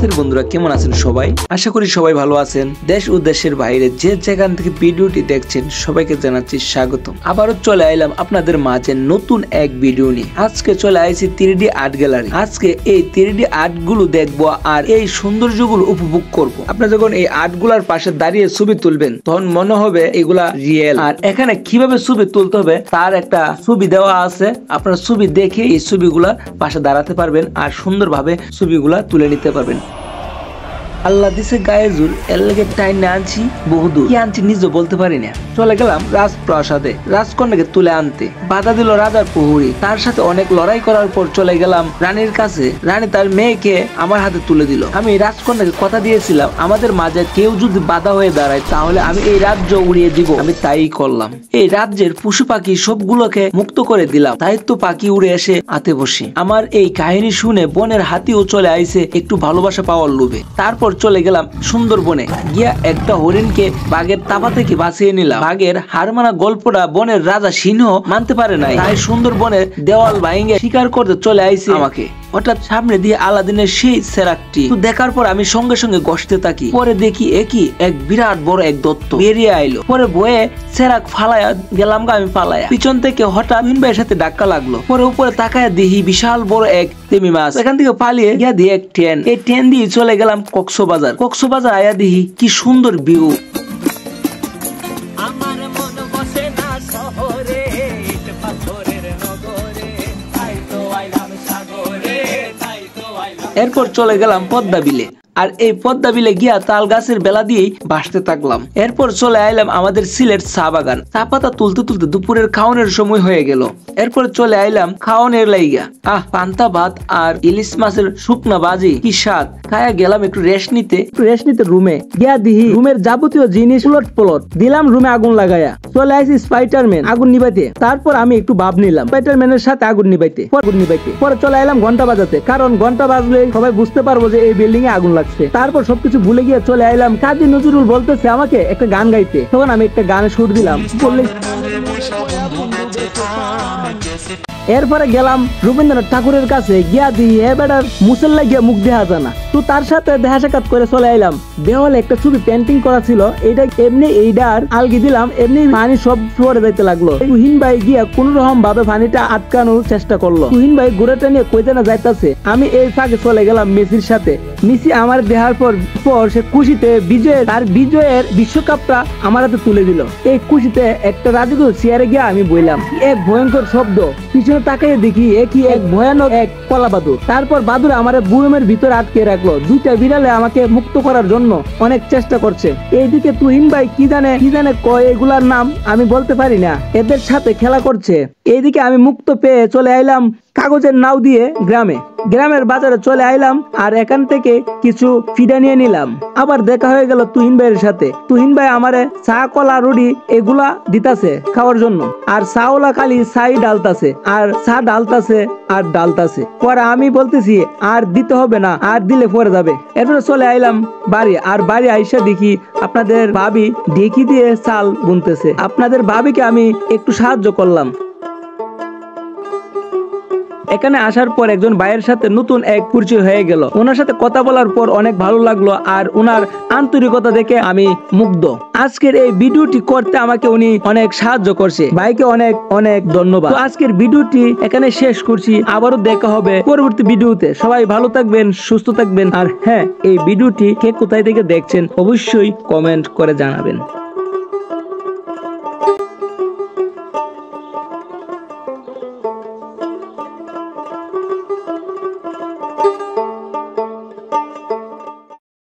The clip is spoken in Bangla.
পথের বন্ধুরা কেমন আছেন সবাই? আশা করি সবাই ভালো আছেন। দেশ ও দেশের বাইরে যে যেখান থেকে ভিডিওটি দেখছেন সবাইকে জানাচ্ছি স্বাগতম। আবারও চলে আইলাম আপনাদের মাঝে নতুন এক ভিডিও নিয়ে। আজকে চলে আইছি 3D আর্ট গ্যালারি। আজকে এই 3D আর্ট গুলো দেখবো আর এই সৌন্দর্যগুলো উপভোগ করব। আপনারা যখন এই আর্ট গুলার পাশে দাঁড়িয়ে ছবি তুলবেন তখন মনে হবে এগুলা রিয়েল। আর এখানে কিভাবে ছবি তুলতে হবে তার একটা ছবি দেওয়া আছে। আপনারা ছবি দেখে এই ছবিগুলার পাশে দাঁড়াতে পারবেন আর সুন্দরভাবে ছবিগুলা তুলে নিতে পারবেন। আল্লাহ দিছে গায়ে জোর, এর লেগে টাইনে আনছি বহুদূর। কি আনছি নিজে বলতে পারি না। চলে গেলাম রাজপ্রাসাদে রাজকন্যাকে তুলে আনতে। বাধা দিল রাজার প্রহরী। তার সাথে অনেক লড়াই করার পর চলে গেলাম রানীর কাছে। রানী তার মেয়েকে আমার হাতে তুলে দিল। আমি রাজকন্যাকে কথা দিয়েছিলাম আমাদের মাঝে কেউ যদি বাধা হয়ে দাঁড়ায় তাহলে আমি এই রাজ্য উড়িয়ে দিব। আমি তাই করলাম। এই রাজ্যের পশু পাখি সবগুলোকে মুক্ত করে দিলাম। তাই তো পাখি উড়ে এসে আতে বসে। আমার এই কাহিনী শুনে বনের হাতিও চলে আইছে একটু ভালোবাসা পাওয়ার লোভে। তারপর চলে গেলাম সুন্দরবনে গিয়া একটা হরিণকে বাঘের তাপা থেকে বাঁচিয়ে নিলাম। বাঘের হারমানা গল্পটা বনের রাজা সিংহ মানতে পারে নাই। তাই সুন্দরবনের দেওয়াল ভাঙে শিকার করতে চলে আইছে আমাকে। হঠাৎ সামনে দিয়ে আলাদিনের সেই সেরাকটি দেখার পর আমি সঙ্গে সঙ্গে গসতে থাকি। পরে দেখি একই এক বিরাট বড় এক দত্ত বেরিয়ে আইলো। পরে বয়ে সেরাক ফালায়া গেলাম আমি পালায়া। পিছন থেকে হঠাৎ ভাইয়ের সাথে ধাক্কা লাগলো। পরে উপরে তাকায় দেখি বিশাল বড় এক তেমি মাছ। এখান থেকে পালিয়ে গিয়া দিয়ে এক ট্রেন। এই ট্রেন দিয়ে চলে গেলাম কক্সবাজার। কক্সবাজার আয়া দেখি কি সুন্দর ভিউ। এরপর চলে গেলাম পদ্মা বিলে। আর এই পদ্মা বিলে গিয়া তাল গাছের বেলা দিয়েই বাসতে থাকলাম। এরপর চলে আইলাম আমাদের সিলেট চা বাগান। চা পাতা তুলতে তুলতে দুপুরের খাওয়ানোর সময় হয়ে গেল। এরপর চলে আইলাম খাওয়ানোর লাইগা। পান্তা ভাত আর ইলিশ মাছের শুকনা বাজি কি স্বাদ। খায়া গেলাম একটু রেস্ট নিতে রুমে গিয়া দিহি রুমের যাবতীয় জিনিস উলট পলট দিলাম। রুমে আগুন লাগায়া চলে আইছি স্পাইডারম্যান আগুন নিবাইতে। তারপর আমি একটু ভাব নিলাম স্পাইডারম্যানের সাথে আগুন নিবাইতে। পরে চলে আইলাম ঘন্টা বাজাতে, কারণ ঘন্টা বাজলে সবাই বুঝতে পারবো যে এই বিল্ডিং এ আগুন লাগছে। তারপর সবকিছু ভুলে গিয়ে চলে আইলাম কাজী নজরুল বলতেছে আমাকে একটা গান গাইতে। তখন আমি একটা গানের সুর দিলাম। এরপরে গেলাম রবীন্দ্রনাথ ঠাকুরের কাছে গিয়া দিই এবার মুসল্লা গিয়া মুখ দেখা জানা। তো তার সাথে দেখা সাক্ষাৎ করে চলে আইলাম। দেওয়ালে একটা ছবি পেন্টিং করা ছিল, এইটা এমনি এইটার আলগি দিলাম। এমনি পানি সব ফ্লোরে যাইতে লাগলো। তুহিন ভাই গিয়া কোন রকম ভাবে পানিটা আটকানোর চেষ্টা করলো। তুহিন ভাই ঘুরেটা নিয়ে কইতে না যাইতাছে। আমি এই ফাঁকে চলে গেলাম মেসির সাথে। মেসি আমার দেহার পর সে খুশিতে বিজয়ের বিশ্বকাপটা আমার হাতে তুলে দিল। এই খুশিতে একটা রাজকীয় চেয়ারে গিয়া আমি বইলাম। এক ভয়ঙ্কর শব্দ, পিছনে তাকাইয়ে দেখি একই এক ভয়ানক এক কলা বাদুর। তারপর বাদুর আমার বুয়েমের ভিতরে আটকে রাখলো। দুইটা বিড়ালে আমাকে মুক্ত করার জন্য অনেক চেষ্টা করছে। এইদিকে তুহিন ভাই কি জানে কয় এগুলার নাম আমি বলতে পারি না, এদের সাথে খেলা করছে। এইদিকে আমি মুক্ত পেয়ে চলে আইলাম কাগজের নাও দিয়ে গ্রামের বাজারে চলে আইলাম। আর এখান থেকে কিছু ফিডা নিয়ে নিলাম। আবার দেখা হয়ে গেল তুহিন ভাইয়ের সাথে। তুহিন ভাই আমারে চা কলা রুটি এগুলা দিতাছে খাওয়ার জন্য। আর চাওলা খালি চাই ডালতাছে আর চা ডালতাছে। পরে আমি বলতেছি আর দিতে হবে না, আর দিলে পরে যাবে। এরপরে চলে আইলাম বাড়ি। আর বাড়ি আইসা দেখি আপনাদের ভাবি ঢেকি দিয়ে চাল বুনতেছে। আপনাদের ভাবিকে আমি একটু সাহায্য করলাম। এখানে আসার পর একজন ভাইয়ের সাথে নতুন এক পরিচয় হয়ে গেল। ওনার সাথে কথা বলার পর অনেক ভালো লাগলো আর ওনার আন্তরিকতা দেখে আমি মুগ্ধ। আজকের এই ভিডিওটি করতে আমাকে উনি অনেক সাহায্য করছে। ভাইকে অনেক অনেক ধন্যবাদ। তো আজকের ভিডিওটি এখানে শেষ করছি। আবারও দেখা হবে পরবর্তী ভিডিওতে। সবাই ভালো থাকবেন, সুস্থ থাকবেন। আর হ্যাঁ, এই ভিডিওটি কে কোথায় থেকে দেখছেন অবশ্যই কমেন্ট করে জানাবেন।